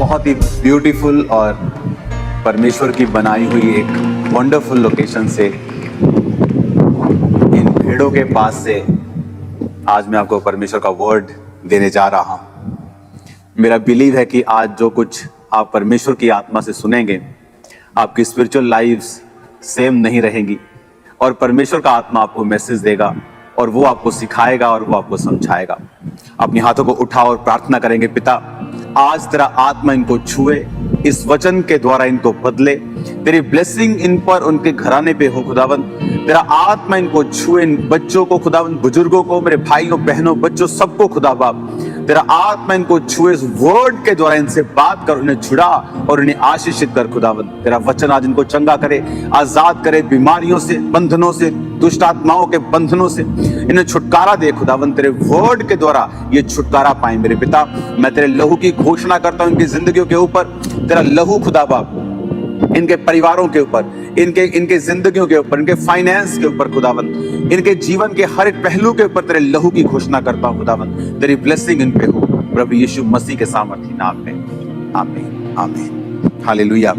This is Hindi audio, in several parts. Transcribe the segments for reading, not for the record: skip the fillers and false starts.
बहुत ही ब्यूटीफुल और परमेश्वर की बनाई हुई एक वंडरफुल लोकेशन से, इन भेड़ों के पास से आज मैं आपको परमेश्वर का वर्ड देने जा रहा हूं। मेरा बिलीव है कि आज जो कुछ आप परमेश्वर की आत्मा से सुनेंगे, आपकी स्पिरिचुअल लाइफ्स सेम नहीं रहेंगी और परमेश्वर का आत्मा आपको मैसेज देगा और वो आपको सिखाएगा और वो आपको समझाएगा। अपने हाथों को उठाओ और प्रार्थना करेंगे। पिता, आज तेरा आत्मा इनको छुए, इस वचन के द्वारा इनको बदले, तेरी ब्लेसिंग इन पर, उनके घराने पे हो खुदावन। तेरा आत्मा इनको छुए, इन बच्चों को खुदावन, बुजुर्गों को, मेरे भाइयों बहनों बच्चों सबको खुदा बाप, तेरा आत्मा इनको छुए, इस वर्ड के द्वारा इनसे बात कर, उन्हें छुड़ा और उन्हें आशीषित कर खुदावन। तेरा वचन आज इनको चंगा करे, आजाद करे, बीमारियों से, बंधनों से, दुष्ट आत्माओं के बंधनों से इन्हें छुटकारा दे खुदावन। तेरे वर्ड के द्वारा ये छुटकारा पाए मेरे पिता। मैं तेरे लहू की घोषणा करता हूं इनकी जिंदगियों के ऊपर। तेरा लहू खुदा बाप इनके परिवारों के ऊपर, इनके जिंदगियों के ऊपर, इनके फाइनेंस के ऊपर खुदावन, इनके जीवन के हर एक पहलू के ऊपर तेरे लहू की घोषणा करता हूं खुदावन। तेरी ब्लेसिंग इन पे हो प्रभु यीशु मसीह के सामर्थी नाम में, आमीन आमीन हालेलुया।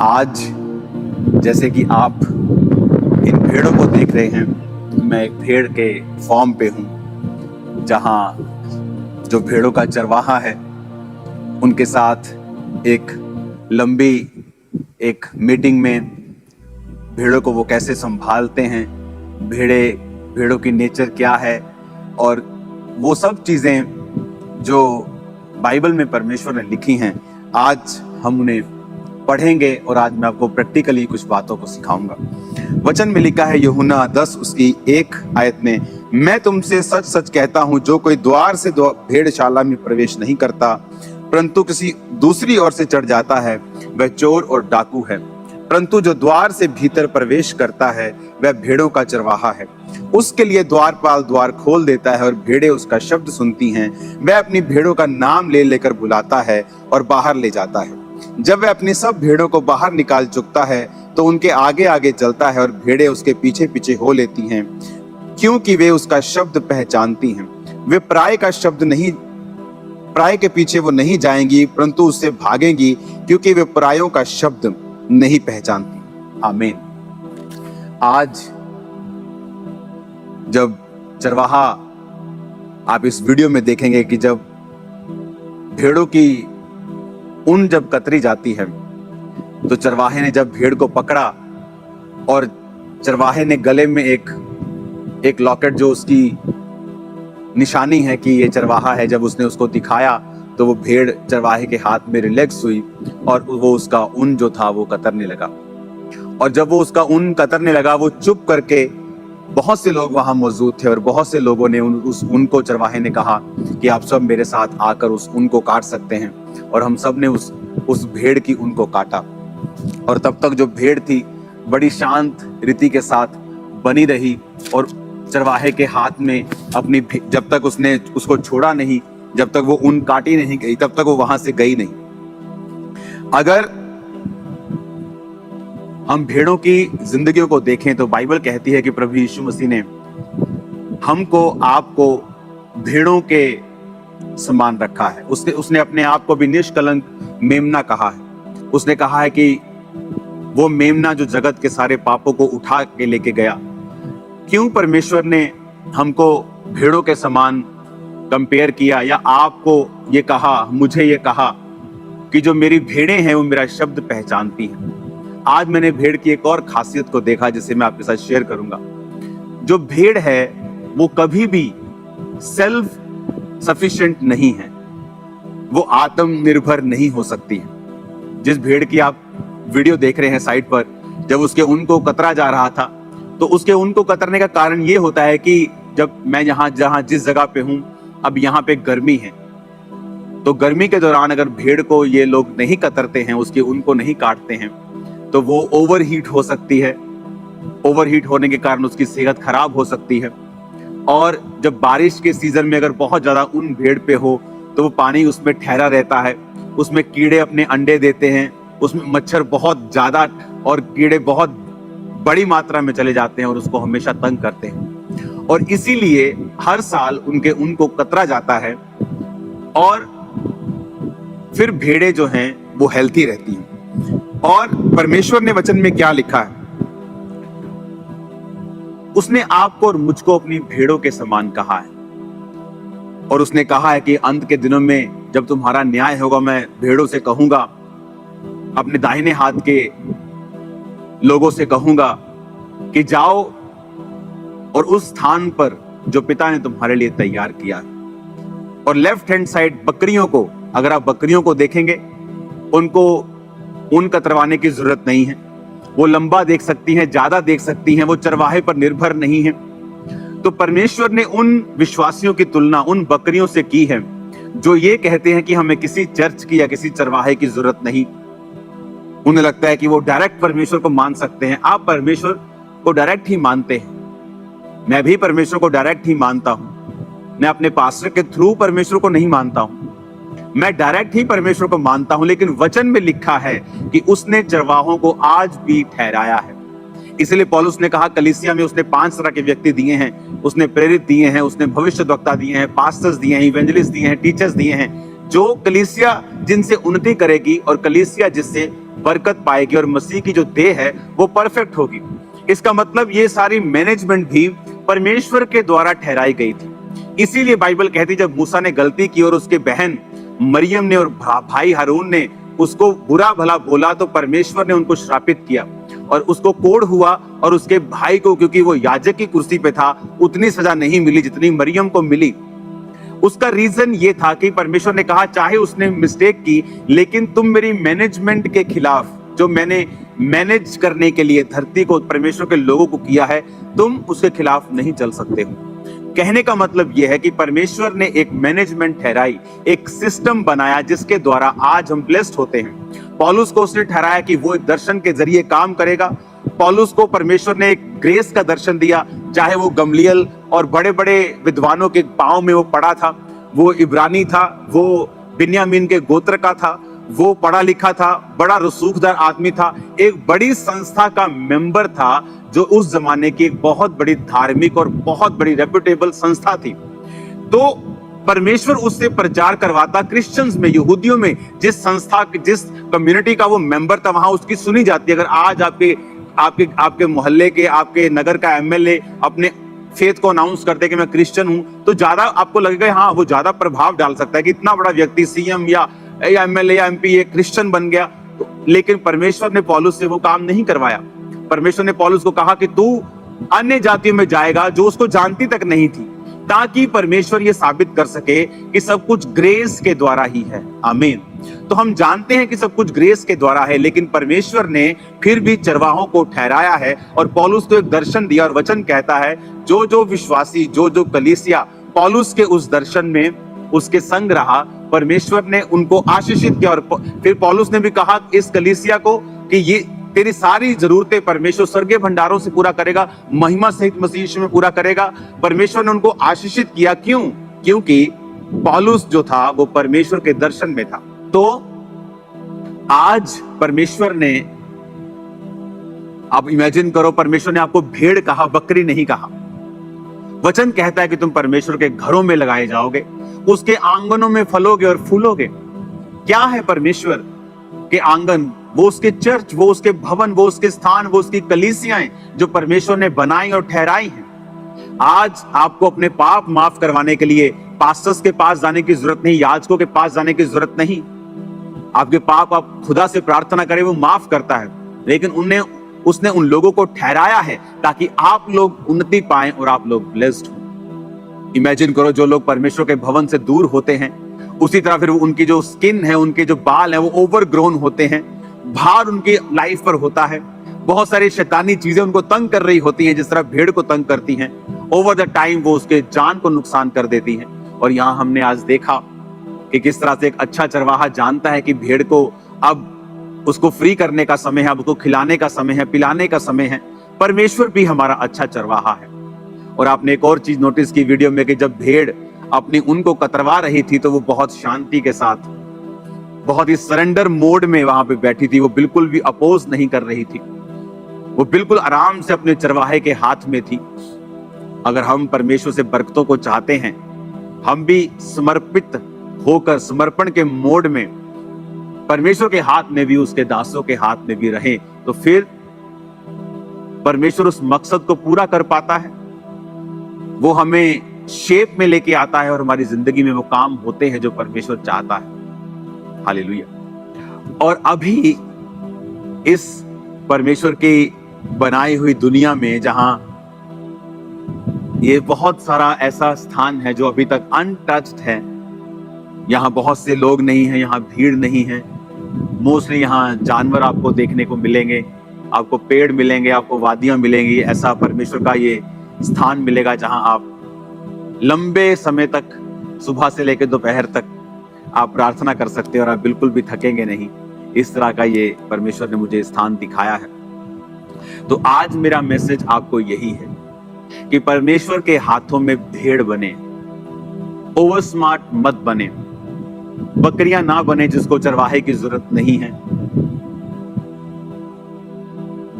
आज जैसे कि आप इन भेड़ों को देख रहे हैं, मैं एक भेड़ के फॉर्म पे हूं, जहां जो भेड़ों का चरवाहा है उनके साथ एक लंबी एक मीटिंग में भेड़ों को वो कैसे संभालते हैं, भेड़ों की नेचर क्या है, और वो सब चीजें जो बाइबल में परमेश्वर ने लिखी हैं, आज हम उन्हें पढ़ेंगे और आज मैं आपको प्रैक्टिकली कुछ बातों को सिखाऊंगा। वचन में लिखा है यूहन्ना 10 उसकी 1 आयत में, मैं तुमसे सच सच कहता हूं, जो कोई द्वार से भेड़शाला में प्रवेश नहीं करता परंतु किसी दूसरी ओर से चढ़ जाता है, वह चोर और डाकू है। परंतु जो द्वार से भीतर प्रवेश करता है वह भेड़ों का चरवाहा है। उसके लिए द्वारपाल द्वार खोल देता है और भेड़ें उसका शब्द सुनती हैं। वह अपनी भेड़ों का नाम ले लेकर बुलाता है और बाहर ले जाता है। जब वह अपनी सब भेड़ों को बाहर निकाल चुकता है तो उनके आगे आगे चलता है और भेड़ें उसके पीछे पीछे हो लेती हैं, क्योंकि वे उसका शब्द पहचानती हैं। वे पराये के पीछे वो नहीं जाएंगी परंतु उससे भागेंगी, क्योंकि वे परायों का शब्द नहीं पहचानती। आमीन। आज जब चरवाहा, आप इस वीडियो में देखेंगे कि जब भेड़ों की ऊन जब कतरी जाती है तो चरवाहे ने जब भेड़ को पकड़ा और चरवाहे ने गले में एक लॉकेट, जो उसकी निशानी है कि ये चरवाहा है, जब उसने उसको दिखाया तो वो भेड़ चरवाहे के हाथ में रिलैक्स हुई और वो उसका ऊन जो था वो कतरने लगा। और जब वो उसका ऊन कतरने लगा, वो चुप करके, बहुत से लोग वहां मौजूद थे और बहुत से लोगों ने उस ऊन को, चरवाहे ने कहा कि आप सब मेरे साथ आकर उस ऊन को काट सकते हैं। और हम सब ने उस भेड़ की ऊन को काटा। और तब तक जो भेड़ थी बड़ी शांत रीति के साथ बनी रही और चरवाहे के हाथ में अपनी, जब तक उसने उसको छोड़ा नहीं, जब तक वो ऊन काटी नहीं गई, तब तक वो वहां से गई नहीं। अगर हम भेड़ों की जिंदगियों को देखें तो बाइबल कहती है कि प्रभु यीशु मसीह ने हमको, आपको भेड़ों के समान रखा है। उसने अपने आप को भी निष्कलंक मेमना कहा है। उसने कहा है कि वो मेमना जो जगत के सारे पापों को उठा के लेके गया। क्यों परमेश्वर ने हमको भेड़ों के समान कंपेयर किया, या आपको ये कहा, मुझे ये कहा कि जो मेरी भेड़ें हैं वो मेरा शब्द पहचानती हैं। आज मैंने भेड़ की एक और खासियत को देखा जिसे मैं आपके साथ शेयर करूंगा। जो भेड़ है वो कभी भी सेल्फ सफिशिएंट नहीं है, वो आत्मनिर्भर नहीं हो सकती है। जिस भेड़ की आप वीडियो देख रहे हैं साइड पर, जब उसके ऊन को कतरा जा रहा था तो उसके ऊन को कतरने का कारण ये होता है कि जब मैं जिस जगह पे हूं, अब यहाँ पे गर्मी है, तो गर्मी के दौरान अगर भेड़ को ये लोग नहीं कतरते हैं, उसके ऊन को नहीं काटते हैं, तो वो ओवरहीट हो सकती है। ओवरहीट होने के कारण उसकी सेहत खराब हो सकती है। और जब बारिश के सीजन में अगर बहुत ज्यादा ऊन भेड़ पे हो तो वो पानी उसमें ठहरा रहता है, उसमें कीड़े अपने अंडे देते हैं, उसमें मच्छर बहुत ज्यादा और कीड़े बहुत बड़ी मात्रा में चले जाते हैं और उसको हमेशा तंग करते हैं। और इसीलिए हर साल उनके ऊन को कतरा जाता है। और फिर भेड़ें जो हैं वो हेल्थी रहती हैं। और परमेश्वर ने वचन में क्या लिखा है, उसने आपको और मुझको अपनी भेड़ों के समान कहा है। और उसने कहा है कि अंत के दिनों में जब तुम्हारा न्याय होगा, मैं भेड़ों से कहूंगा, अपने दाहिने हाथ के लोगों से कहूंगा कि जाओ और उस स्थान पर जो पिता ने तुम्हारे लिए तैयार किया है। और लेफ्ट हैंड साइड बकरियों को, अगर आप बकरियों को देखेंगे, उनको ऊन कतरवाने की जरूरत नहीं है, वो लंबा देख सकती हैं, ज्यादा देख सकती हैं, वो चरवाहे पर निर्भर नहीं है। तो परमेश्वर ने उन विश्वासियों की तुलना उन बकरियों से की है जो ये कहते हैं कि हमें किसी चर्च की या किसी चरवाहे की जरूरत नहीं। उन्हें लगता है कि वो डायरेक्ट परमेश्वर को मान सकते हैं। आप परमेश्वर को डायरेक्ट ही मानते हैं, मैं भी परमेश्वर को डायरेक्ट ही मानता हूं। मैं अपने पास्टर के थ्रू परमेश्वर को नहीं मानता हूं, मैं डायरेक्ट ही परमेश्वर को मानता हूं। लेकिन वचन में लिखा है कि उसने चरवाहों को आज भी ठहराया है। इसलिए पौलुस ने कहा, कलीसिया में उसने 5 तरह के व्यक्ति दिए हैं। उसने प्रेरित दिए हैं, उसने भविष्यद्वक्ता दिए हैं, पास्टर्स दिए हैं, इवेंजलिस्ट दिए हैं, टीचर्स दिए हैं, जो कलीसिया जिनसे उन्नति करेगी और कलीसिया जिससे बरकत पाएगी और मसीह की जो देह है वो परफेक्ट होगी। इसका मतलब ये सारी मैनेजमेंट भी परमेश्वर के द्वारा ठहराई गई थी। इसीलिए बाइबल कहती, जब मूसा ने गलती की और उसके बहन मरियम ने और भाई हारून ने उसको बुरा भला बोला, तो परमेश्वर ने उनको श्रापित किया और उसको कोढ़ हुआ। और उसके भाई को, क्योंकि वो याजक की कुर्सी पे था, उतनी सजा नहीं मिली जितनी मरियम को मिली। उसका रीजन ये था कि परमेश्वर ने कहा, चाहे उसने मिस्टेक की, लेकिन तुम मेरी मैनेजमेंट के खिलाफ, जो मैंने मैनेज करने के लिए धरती को, परमेश्वर के लोगों को किया है, तुम उसके खिलाफ नहीं चल सकते हो। कहने का मतलब यह है कि परमेश्वर ने एक मैनेजमेंट ठहराई, एक सिस्टम बनाया जिसके द्वारा आज हम ब्लेस्ड होते हैं। पौलुस को उसने ठहराया कि वो एक दर्शन के जरिए काम करेगा। पौलुस को परमेश्वर ने एक ग्रेस का दर्शन दिया, चाहे वो गमलियल और बड़े बड़े विद्वानों के पांव में वो पड़ा था, वो इब्रानी था, वो बिन्यामीन के गोत्र का था, वो पढ़ा लिखा था, बड़ा रसूखदार आदमी था, एक बड़ी संस्था का मेंबर था जो उस जमाने की एक बहुत बड़ी धार्मिक और बहुत बड़ी रेप्यूटेबल संस्था थी। तो परमेश्वर उससे प्रचार करवाता क्रिश्चियंस में, यहूदियों में, जिस संस्था, जिस कम्युनिटी का वो मेंबर था, वहां उसकी सुनी जाती है। अगर आज आपके मोहल्ले के, आपके नगर का एमएलए अपने फेथ को अनाउंस करते कि मैं क्रिश्चियन हूं, तो ज्यादा आपको लगेगा हाँ वो ज्यादा प्रभाव डाल सकता है कि इतना बड़ा व्यक्ति सीएम या एमएलए या एमपी एक क्रिश्चियन बन गया। लेकिन परमेश्वर ने पौलुस से वो काम नहीं करवाया। परमेश्वर ने पौलुस को कहा कि तू अन्य जातियों में जाएगा जो उसको जानती तक नहीं थी, ताकि परमेश्वर ये साबित कर सके कि सब कुछ ग्रेस के द्वारा ही है। आमीन। तो हम जानते हैं कि सब कुछ ग्रेस के द्वारा है, लेकिन परमेश्वर ने फिर भी चरवाहों को ठहराया है और पौलुस को एक दर्शन दिया। और वचन कहता है, जो जो विश्वासी, जो जो कलीसिया पौलुस के उस दर्शन में उसके संग रहा, परमेश्वर ने उनको आशीषित किया। और फिर पौलुस ने भी कहा इस कलीसिया को कि ये तेरी सारी जरूरतें परमेश्वर स्वर्गीय भंडारों से पूरा करेगा, महिमा सहित मसीह यीशु में पूरा करेगा। परमेश्वर ने उनको आशीषित किया। क्यों? क्योंकि पौलुस जो था वो परमेश्वर के दर्शन में था। तो आज परमेश्वर ने, आप इमेजिन करो, परमेश्वर ने आपको भेड़ कहा, बकरी नहीं कहा। वचन कहता है कि तुम परमेश्वर के घरों में लगाए जाओगे, उसके आंगनों में फलोगे और फूलोगे। क्या है परमेश्वर के आंगन? वो उसके चर्च, वो उसके भवन, वो उसके स्थान, वो उसकी कलीसियाएं जो परमेश्वर ने बनाई और ठहराई हैं। आज आपको अपने पाप माफ करवाने के लिए पास्टर्स के पास जाने की जरूरत नहीं, याजकों के पास जाने की जरूरत नहीं। आपके पाप आप खुदा से प्रार्थना करें, वो माफ करता है। लेकिन उसने उन लोगों को ठहराया है ताकि आप लोग उन्नति पाएं और आप लोग ब्लेस्ड हो। इमेजिन करो, जो लोग परमेश्वर के भवन से दूर होते हैं, उसी तरह फिर उनकी जो स्किन है, उनके जो बाल हैं, वो ओवरग्रोन होते हैं, भार उनकी लाइफ पर होता है, बहुत सारी शैतानी चीजें उनको तंग कर रही होती हैं, जिस तरह भेड़ को तंग करती हैं। ओवर द टाइम वो उसके जान को नुकसान कर देती हैं। और यहाँ हमने आज देखा कि किस तरह से एक अच्छा चरवाहा जानता है कि भेड़ को अब उसको फ्री करने का समय है, अब उसको खिलाने का समय है, पिलाने का समय है। परमेश्वर भी हमारा अच्छा चरवाहा है। और आपने एक और चीज नोटिस की वीडियो में कि जब भेड़ अपनी उनको कतरवा रही थी तो वो बहुत शांति के साथ, बहुत ही सरेंडर मोड में वहां पे बैठी थी। वो बिल्कुल भी अपोज नहीं कर रही थी, वो बिल्कुल आराम से अपने चरवाहे के हाथ में थी। अगर हम परमेश्वर से बरकतों को चाहते हैं, हम भी समर्पित होकर, समर्पण के मोड में परमेश्वर के हाथ में भी, उसके दासों के हाथ में भी रहे, तो फिर परमेश्वर उस मकसद को पूरा कर पाता है। वो हमें शेप में लेके आता है और हमारी जिंदगी में वो काम होते हैं जो परमेश्वर चाहता है। हालेलुया। और अभी इस परमेश्वर की बनाई हुई दुनिया में, जहां ये बहुत सारा ऐसा स्थान है जो अभी तक अनटच्ड है, यहाँ बहुत से लोग नहीं हैं, यहाँ भीड़ नहीं है, मोस्टली यहाँ जानवर आपको देखने को मिलेंगे, आपको पेड़ मिलेंगे, आपको वादियां मिलेंगी, ऐसा परमेश्वर का ये स्थान मिलेगा जहां आप लंबे समय तक, सुबह से लेकर दोपहर तक आप प्रार्थना कर सकते हैं और आप बिल्कुल भी थकेंगे नहीं। इस तरह का ये परमेश्वर ने मुझे स्थान दिखाया है। तो आज मेरा मैसेज आपको यही है कि परमेश्वर के हाथों में भेड़ बने, ओवर स्मार्ट मत बने, बकरियां ना बने जिसको चरवाहे की जरूरत नहीं है,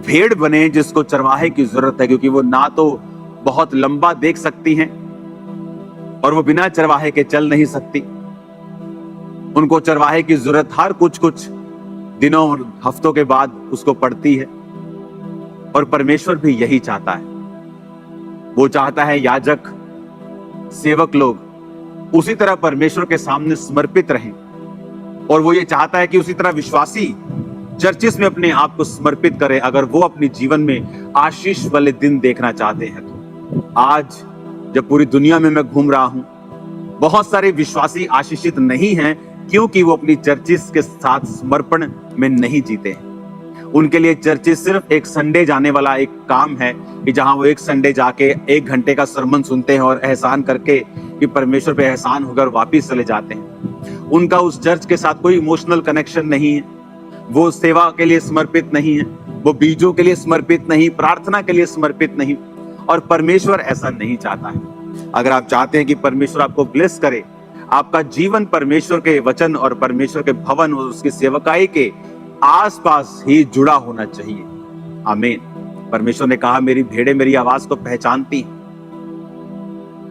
भेड़ बने जिसको चरवाहे की जरूरत है, क्योंकि वो ना तो बहुत लंबा देख सकती हैं और वो बिना चरवाहे के चल नहीं सकती। उनको चरवाहे की जरूरत हर कुछ दिनों और हफ्तों के बाद उसको पड़ती है। और परमेश्वर भी यही चाहता है। वो चाहता है याजक, सेवक लोग उसी तरह परमेश्वर के सामने समर्पित रहें, और वो ये चाहता है कि उसी तरह विश्वासी चर्चिस में अपने आप को समर्पित करें, अगर वो अपने जीवन में आशीष वाले दिन देखना चाहते हैं। तो आज जब पूरी दुनिया में मैं घूम रहा हूं, बहुत सारे विश्वासी आशीषित नहीं हैं, क्योंकि वो अपनी चर्चिस के साथ समर्पण में नहीं जीते हैं। उनके लिए चर्चिस सिर्फ एक संडे जाने वाला एक काम है, कि जहां वो एक संडे जाके 1 घंटे का सरमन सुनते हैं और एहसान करके कि परमेश्वर पे एहसान होकर वापिस चले जाते हैं। उनका उस चर्च के साथ कोई इमोशनल कनेक्शन नहीं है, वो सेवा के लिए समर्पित नहीं है, वो बीजों के लिए समर्पित नहीं, प्रार्थना के लिए समर्पित नहीं। और परमेश्वर ऐसा नहीं चाहता है। अगर आप चाहते हैं कि परमेश्वर आपको ब्लेस करे, आपका जीवन परमेश्वर के वचन और परमेश्वर के भवन और उसकी सेवकाई के आसपास ही जुड़ा होना चाहिए। आमीन। परमेश्वर ने कहा, मेरी भेड़ें मेरी आवाज को पहचानती हैं।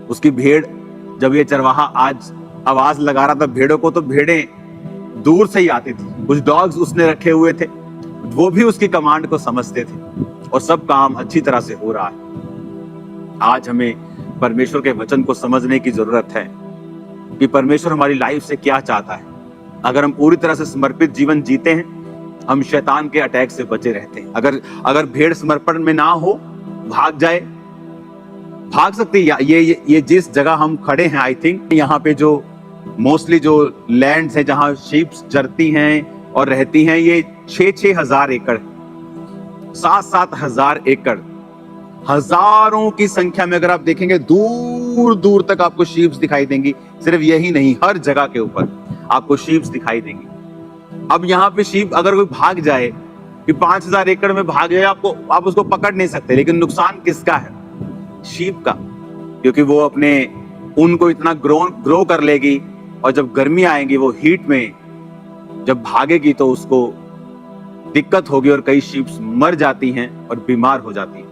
उसकी भेड़, जब ये चरवाहा आज आवाज लगा रहा था भेड़ों को, तो भेड़ें दूर से ही आती थी। कुछ डॉग्स उसने रखे हुए थे, वो भी उसकी कमांड को समझते थे, और सब काम अच्छी तरह से हो रहा है। आज हमें परमेश्वर के वचन को समझने की जरूरत है कि परमेश्वर हमारी लाइफ से क्या चाहता है। अगर हम पूरी तरह से समर्पित जीवन जीते हैं, हम शैतान के अटैक से बचे रहते हैं। अगर भेड़ समर्पण में ना हो, भाग जाए, भाग सकती है। ये जिस जगह हम खड़े हैं, आई थिंक यहाँ पे जो मोस्टली जो लैंड्स है जहाँ शीप्स चरती हैं और रहती हैं, ये 6-6 हजार एकड़, 7-7 हजार एकड़, हजारों की संख्या में अगर आप देखेंगे, दूर दूर तक आपको शीप्स दिखाई देंगी। सिर्फ यही नहीं, हर जगह के ऊपर आपको शीप्स दिखाई देंगी। अब यहाँ पे शीप अगर कोई भाग जाए कि 5000 एकड़ में भाग जाए, आप उसको पकड़ नहीं सकते। लेकिन नुकसान किसका है? शीप का, क्योंकि वो अपने ऊन को इतना ग्रो कर लेगी, और जब गर्मी आएगी, वो हीट में जब भागेगी तो उसको दिक्कत होगी, और कई शीप्स मर जाती हैं और बीमार हो जाती हैं।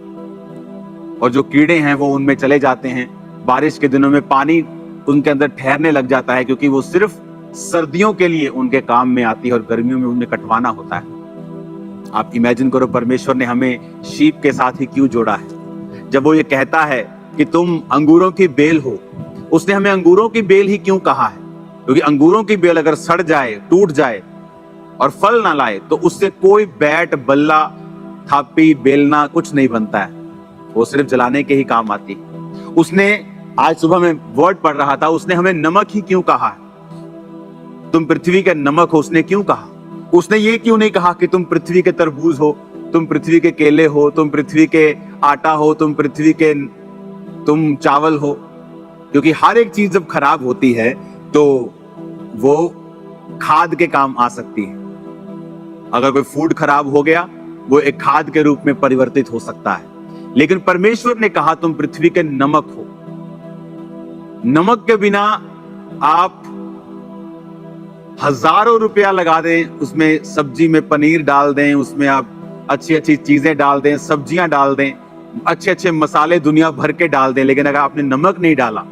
और जो कीड़े हैं वो उनमें चले जाते हैं। बारिश के दिनों में पानी उनके अंदर ठहरने लग जाता है, क्योंकि वो सिर्फ सर्दियों के लिए उनके काम में आती है और गर्मियों में उन्हें कटवाना होता है। आप इमेजिन करो, परमेश्वर ने हमें शीप के साथ ही क्यों जोड़ा है। जब वो ये कहता है कि तुम अंगूरों की बेल हो, उसने हमें अंगूरों की बेल ही क्यों कहा है? क्योंकि अंगूरों की बेल अगर सड़ जाए, टूट जाए और फल ना लाए, तो उससे कोई बैट, बल्ला, थापी, बेलना कुछ नहीं बनता है। वो सिर्फ जलाने के ही काम आती है। उसने, आज सुबह में वर्ड पढ़ रहा था, उसने हमें नमक ही क्यों कहा है? तुम पृथ्वी के नमक हो, उसने क्यों कहा? उसने ये क्यों नहीं कहा कि तुम पृथ्वी के तरबूज हो, तुम पृथ्वी के केले हो, तुम पृथ्वी के आटा हो, तुम चावल हो? क्योंकि हर एक चीज जब खराब होती है तो वो खाद के काम आ सकती है। अगर कोई फूड खराब हो गया, वो एक खाद के रूप में परिवर्तित हो सकता है। लेकिन परमेश्वर ने कहा, तुम पृथ्वी के नमक हो। नमक के बिना आप हजारों रुपया लगा दें, उसमें सब्जी में पनीर डाल दें, उसमें आप अच्छी अच्छी चीजें डाल दें, सब्जियां डाल दें, अच्छे अच्छे मसाले दुनिया भर के डाल दें, लेकिन अगर आपने नमक नहीं डाला,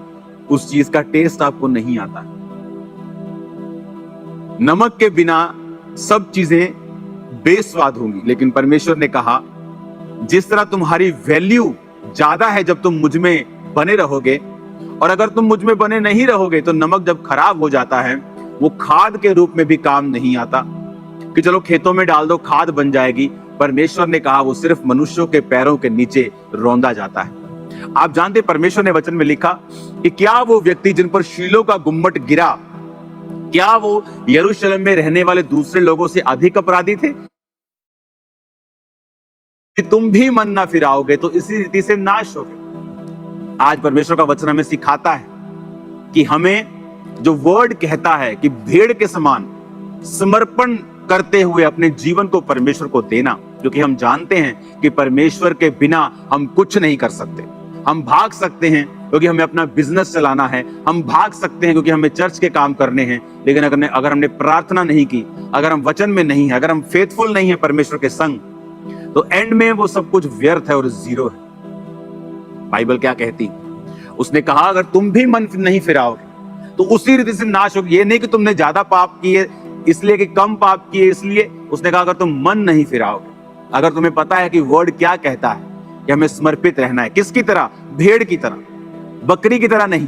उस चीज का टेस्ट आपको नहीं आता। नमक के बिना सब चीजें बेस्वाद होंगी। लेकिन परमेश्वर ने कहा, जिस तरह तुम्हारी वैल्यू ज्यादा है जब तुम मुझ में बने रहोगे, और अगर तुम मुझ में बने नहीं रहोगे तो नमक जब खराब हो जाता है वो खाद के रूप में भी काम नहीं आता कि चलो खेतों में डाल दो खाद बन जाएगी। परमेश्वर ने कहा वो सिर्फ मनुष्यों के पैरों के नीचे रौंदा जाता है। आप जानते परमेश्वर ने वचन में लिखा कि क्या वो व्यक्ति जिन पर शीलो का गुम्मट गिरा, क्या वो यरूशलेम में रहने वाले दूसरे लोगों से अधिक अपराधी थे? कि तुम भी मन ना फिराओगे तो इसी रीति से नाश होगे। आज परमेश्वर का वचन हमें सिखाता है कि हमें जो वर्ड कहता है कि भेड़ के समान समर्पण करते हुए अपने जीवन को परमेश्वर को देना, क्योंकि हम जानते हैं कि परमेश्वर के बिना हम कुछ नहीं कर सकते। हम भाग सकते हैं क्योंकि हमें अपना बिजनेस चलाना है, हम भाग सकते हैं क्योंकि हमें चर्च के काम करने हैं, लेकिन अगर हमने प्रार्थना नहीं की, अगर हम वचन में नहीं है, अगर हम फेथफुल नहीं है परमेश्वर के संग, तो एंड में वो सब कुछ व्यर्थ है और जीरो है। बाइबल क्या कहती? उसने कहा अगर तुम भी मन नहीं फिराओगे तो उसी रीति से नाश होगी। ये नहीं कि तुमने ज्यादा पाप किए इसलिए कि कम पाप किए इसलिए। उसने कहा अगर तुम मन नहीं फिराओगे, अगर तुम्हें पता है कि वर्ड क्या कहता है कि हमें समर्पित रहना है, किसकी तरह? भेड़ की तरह, बकरी की तरह नहीं,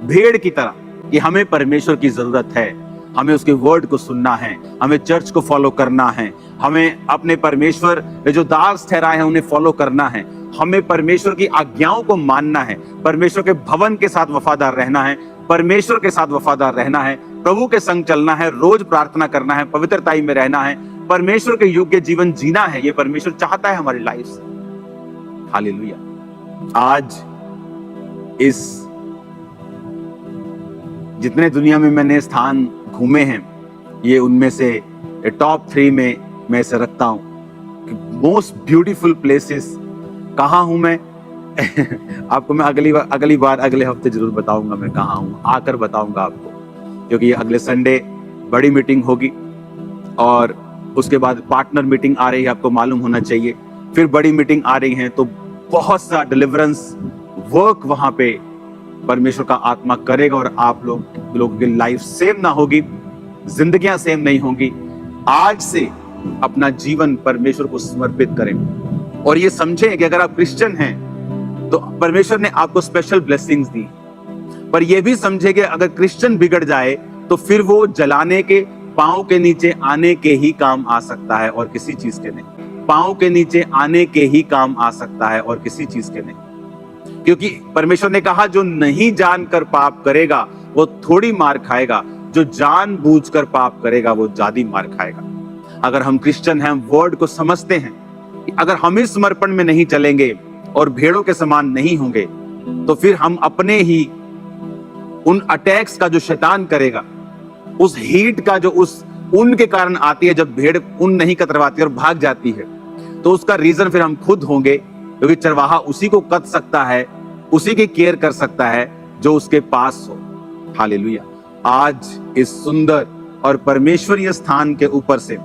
भेड़ की तरह, कि हमें परमेश्वर की जरूरत है, हमें उसके वर्ड को सुनना है, हमें चर्च को फॉलो करना है, हमें अपने परमेश्वर जो दास ठहराए हैं उन्हें फॉलो करना है, हमें परमेश्वर की आज्ञाओं को मानना है, परमेश्वर के भवन के साथ वफादार रहना है, परमेश्वर के साथ वफादार रहना है, प्रभु के संग चलना है, रोज प्रार्थना करना है, पवित्रताई में रहना है, परमेश्वर के योग्य जीवन जीना है। ये परमेश्वर चाहता है हमारी लाइफ से। हालेलुया। आज इस जितने दुनिया में मैंने स्थान घूमे हैं, ये उनमें से टॉप 3 में मैं इसे रखता हूं कि मोस्ट ब्यूटीफुल प्लेसेस कहाँ हूं मैं। आपको मैं अगली बार अगले हफ्ते जरूर बताऊंगा मैं कहाँ हूं, आकर बताऊंगा आपको, क्योंकि अगले संडे बड़ी मीटिंग होगी और उसके बाद पार्टनर मीटिंग आ रही है, आपको मालूम होना चाहिए, फिर बड़ी मीटिंग आ रही है, तो बहुत सा डिलीवरेंस वर्क वहां पे परमेश्वर का आत्मा करेगा और आप लोगों की लाइफ सेम ना होगी, जिंदगियां सेम नहीं होंगी। आज से अपना जीवन परमेश्वर को समर्पित करें और ये समझें कि अगर आप क्रिश्चियन हैं तो परमेश्वर ने आपको स्पेशल ब्लेसिंग्स दी, पर यह भी समझे कि अगर क्रिश्चियन बिगड़ जाए तो फिर वो जलाने के, पांव के नीचे आने के ही काम आ सकता है और किसी चीज के नहीं। पांव के नीचे आने के ही काम आ सकता है और किसी चीज के नहीं, क्योंकि परमेश्वर ने कहा जो नहीं जानकर पाप करेगा वो थोड़ी मार खाएगा, जो जानबूझकर पाप करेगा वो ज्यादा मार खाएगा। अगर हम क्रिश्चियन हैं, हम वर्ड को समझते हैं कि अगर हम इस समर्पण में नहीं चलेंगे और भेड़ों के समान नहीं होंगे तो फिर हम अपने ही उन अटैक्स का जो शैतान करेगा, उस हीट का जो उस ऊन के कारण आती है, जब भेड़ ऊन नहीं कतरवाती और भाग जाती है, तो उसका रीजन फिर हम खुद होंगे, क्योंकि चरवाहा उसी को कत सकता है, उसी की केयर कर सकता है जो उसके पास हो। हालेलुया। आज इस सुंदर और परमेश्वरीय स्थान के ऊपर से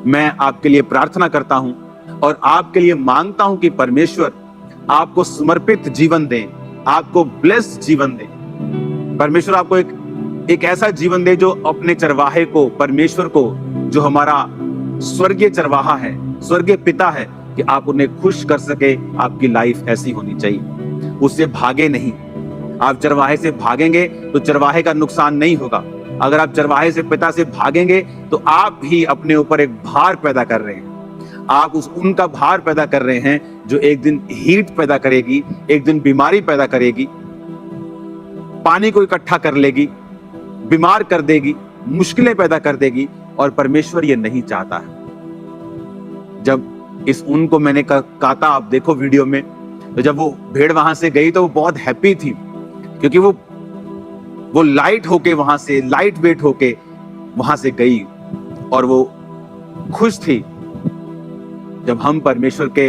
मैं आपके लिए प्रार्थना करता हूं और आपके लिए मांगता हूं कि परमेश्वर आपको समर्पित जीवन दे, आपको ब्लेस जीवन दे। परमेश्वर आपको एक ऐसा जीवन दे जो अपने चरवाहे को, परमेश्वर को, जो हमारा स्वर्गीय चरवाहा है, स्वर्गीय पिता है, कि आप उन्हें खुश कर सके। आपकी लाइफ ऐसी होनी चाहिए, उससे भागे नहीं। आप चरवाहे से भागेंगे तो चरवाहे का नुकसान नहीं होगा। अगर आप चरवाहे से, पिता से भागेंगे तो आप भी अपने ऊपर एक भार पैदा कर रहे हैं। आप उनका भार पैदा कर रहे हैं जो एक दिन हीट पैदा करेगी, एक दिन बीमारी पैदा करेगी, पानी को इकट्ठा कर लेगी, बीमार कर देगी, मुश्किलें पैदा कर देगी। और परमेश्वर ये नहीं चाहता है। जब इस ऊन को मैंने काटा, आप देखो वीडियो में, तो जब वो भेड़ वहां से गई तो वो बहुत हैप्पी थी, क्योंकि वो लाइट होके वहां से, लाइट वेट होके वहां से गई और वो खुश थी। जब हम परमेश्वर के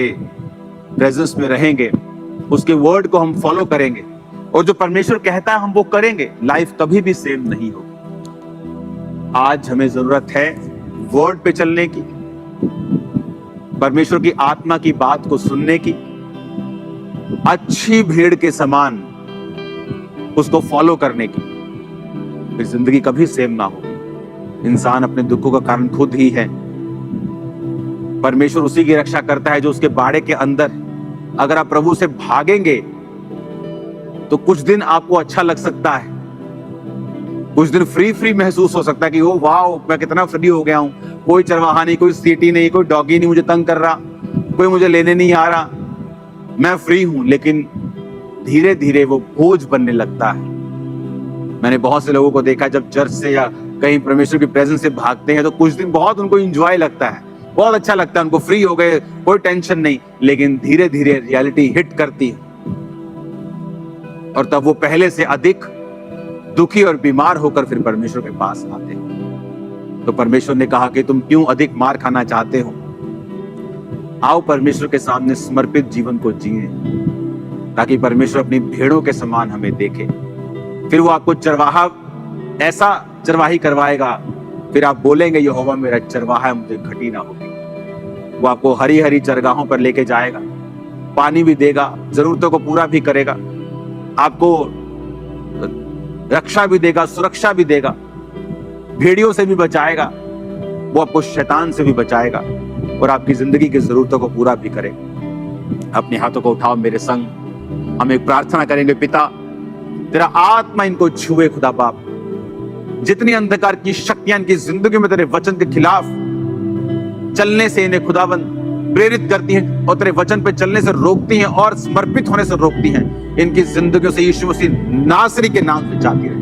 प्रेजेंस में रहेंगे, उसके वर्ड को हम फॉलो करेंगे और जो परमेश्वर कहता है हम वो करेंगे, लाइफ कभी भी सेम नहीं होगी। आज हमें जरूरत है वर्ड पे चलने की, परमेश्वर की आत्मा की बात को सुनने की, अच्छी भेड़ के समान उसको फॉलो करने की, फिर जिंदगी कभी सेम ना हो। इंसान अपने दुखों का कारण खुद ही है। परमेश्वर उसी की रक्षा करता है जो उसके बाड़े के अंदर। अगर आप प्रभु से भागेंगे तो कुछ दिन आपको अच्छा लग सकता है, कुछ दिन फ्री महसूस हो सकता है कि ओ वाह मैं कितना फ्री हो गया हूं, कोई चरवाहा नहीं, कोई सीटी नहीं, कोई डॉगी नहीं मुझे तंग कर रहा, कोई मुझे लेने नहीं आ रहा, मैं फ्री हूं। लेकिन धीरे धीरे वो बोझ बनने लगता है। मैंने बहुत से लोगों को देखा जब चर्च से या कहीं परमेश्वर की प्रेजेंस से भागते हैं तो कुछ दिन बहुत उनको एंजॉय लगता है, बहुत अच्छा लगता है, उनको फ्री हो गए, कोई टेंशन नहीं। लेकिन धीरे धीरे रियलिटी हिट करती है और तब वो पहले से अधिक दुखी और बीमार होकर फिर परमेश्वर के पास आते हैं। तो परमेश्वर ने कहा कि तुम क्यों अधिक मार खाना चाहते हो, आओ परमेश्वर के सामने समर्पित जीवन को जिए, ताकि परमेश्वर अपनी भेड़ों के समान हमें देखे। फिर वो आपको चरवाहा ऐसा चरवाही करवाएगा, फिर आप बोलेंगे यहोवा मेरा चरवाहा है, मुझे घटी ना होगी। वो आपको हरी हरी चरगाहों पर लेके जाएगा, पानी भी देगा, जरूरतों को पूरा भी करेगा, आपको रक्षा भी देगा, सुरक्षा भी देगा, भेड़ियों से भी बचाएगा, वो आपको शैतान से भी बचाएगा और आपकी जिंदगी की जरूरतों को पूरा भी करेगा। अपने हाथों को उठाओ मेरे संग, हम एक प्रार्थना करेंगे। पिता, तेरा आत्मा इनको छुए खुदा बाप, जितनी अंधकार की शक्तियां इनकी जिंदगी में तेरे वचन के खिलाफ चलने से इन्हें खुदाबंद प्रेरित करती हैं और तेरे वचन पे चलने से रोकती हैं और समर्पित होने से रोकती हैं, इनकी जिंदगियों से यीशु मसीह नासरी के नाम से जाती रहे।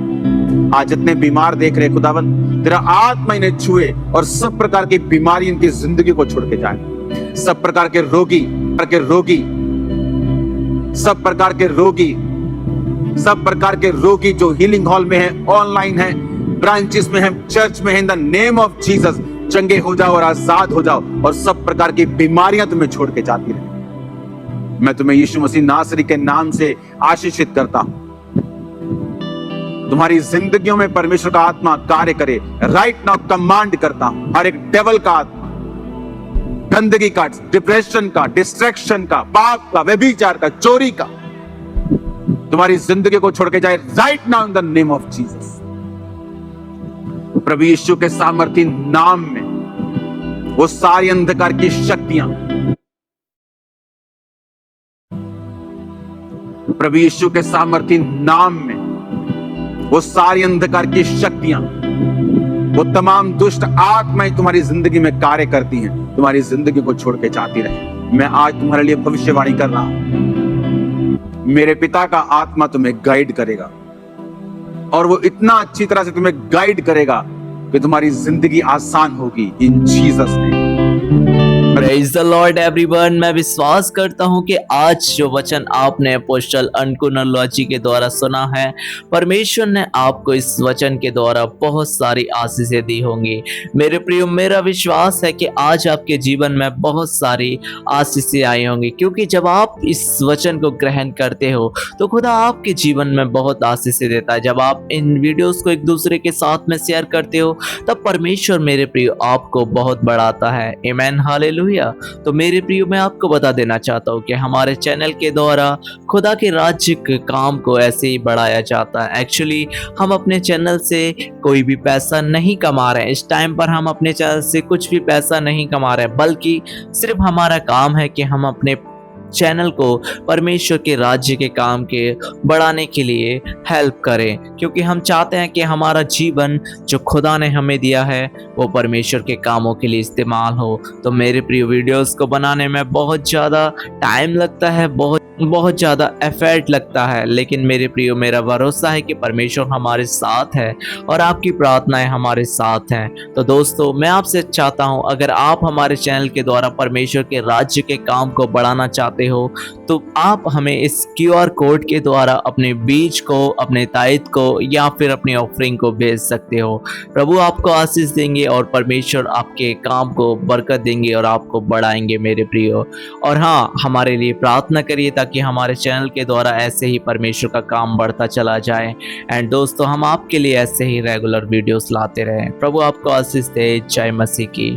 आज जितने बीमार देख रहे खुदाबंद, तेरा आत्मा इन्हें छुए और सब प्रकार की बीमारी इनकी जिंदगी को छोड़ के जाए। सब प्रकार के रोगी, सब प्रकार के रोगी जो हीलिंग हॉल में है, ऑनलाइन है, ब्रांचेस में है, चर्च में है, in the name of Jesus चंगे हो जाओ और आजाद हो जाओ और सब प्रकार की बीमारियां तुम्हें छोड़ के जाती रहे। मैं तुम्हें यीशु मसीह नासरी के नाम से आशीषित करता हूं। तुम्हारी जिंदगियों में परमेश्वर का आत्मा कार्य करे। राइट नाउ कमांड करता हूं, हर एक डेविल का आत्मा, गंदगी का, डिप्रेशन का, डिस्ट्रैक्शन का, पाप का, व्यभिचार का, चोरी का, तुम्हारी जिंदगी को छोड़ के जाए right now in the name of Jesus. प्रभु यीशु के सामर्थी नाम में वो सारी अंधकार की शक्तियां, प्रभु यीशु के सामर्थी नाम में वो सारी अंधकार की शक्तियां, वो तमाम दुष्ट आत्माएं तुम्हारी जिंदगी में कार्य करती हैं, तुम्हारी जिंदगी को छोड़ के जाती रहे। मैं आज तुम्हारे लिए भविष्यवाणी कर रहा हूं, मेरे पिता का आत्मा तुम्हें गाइड करेगा और वो इतना अच्छी तरह से तुम्हें गाइड करेगा कि तुम्हारी जिंदगी आसान होगी इन Jesus name. Praise the Lord everyone. मैं विश्वास करता हूं कि आज जो वचन आपने अपोस्टल अनकुनलॉजी के द्वारा सुना है, परमेश्वर ने आपको इस वचन के द्वारा बहुत सारी आशीषें दी होंगी। मेरे प्रियो, मेरा विश्वास है कि आज आपके जीवन में बहुत सारी आशीषें आई होंगी, क्योंकि जब आप इस वचन को ग्रहण करते हो तो खुदा आपके जीवन में बहुत आशीषें देता है। जब आप इन वीडियोस को एक दूसरे के साथ में शेयर करते हो तब परमेश्वर मेरे प्रियो आपको बहुत बढ़ाता है। आमीन, हालेलुया। तो मेरे प्रियो, मैं आपको बता देना चाहता हूँ कि हमारे चैनल के द्वारा खुदा के राज्य के काम को ऐसे ही बढ़ाया जाता है। एक्चुअली हम अपने चैनल से कोई भी पैसा नहीं कमा रहे हैं। इस टाइम पर हम अपने चैनल से कुछ भी पैसा नहीं कमा रहे हैं, बल्कि सिर्फ हमारा काम है कि हम अपने चैनल को परमेश्वर के राज्य के काम के बढ़ाने के लिए हेल्प करें, क्योंकि हम चाहते हैं कि हमारा जीवन जो खुदा ने हमें दिया है वो परमेश्वर के कामों के लिए इस्तेमाल हो। तो मेरे प्रिय, वीडियोस को बनाने में बहुत ज़्यादा टाइम लगता है, बहुत ज़्यादा एफर्ट लगता है, लेकिन मेरे प्रियो, मेरा भरोसा है कि परमेश्वर हमारे साथ है और आपकी प्रार्थनाएं हमारे साथ हैं। तो दोस्तों, मैं आपसे चाहता हूं, अगर आप हमारे चैनल के द्वारा परमेश्वर के राज्य के काम को बढ़ाना चाहते हो तो आप हमें इस QR कोड के द्वारा अपने बीज को, अपने ताइद को या फिर अपनी ऑफरिंग को भेज सकते हो। प्रभु आपको आशीष देंगे और परमेश्वर आपके काम को बरकत देंगे और आपको बढ़ाएंगे मेरे प्रियो। और हाँ, हमारे लिए प्रार्थना करिए ताकि हमारे चैनल के द्वारा ऐसे ही परमेश्वर का काम बढ़ता चला जाए। एंड दोस्तों, हम आपके लिए ऐसे ही रेगुलर वीडियोस लाते रहें। प्रभु आपको आशीष दे। जय मसीह की।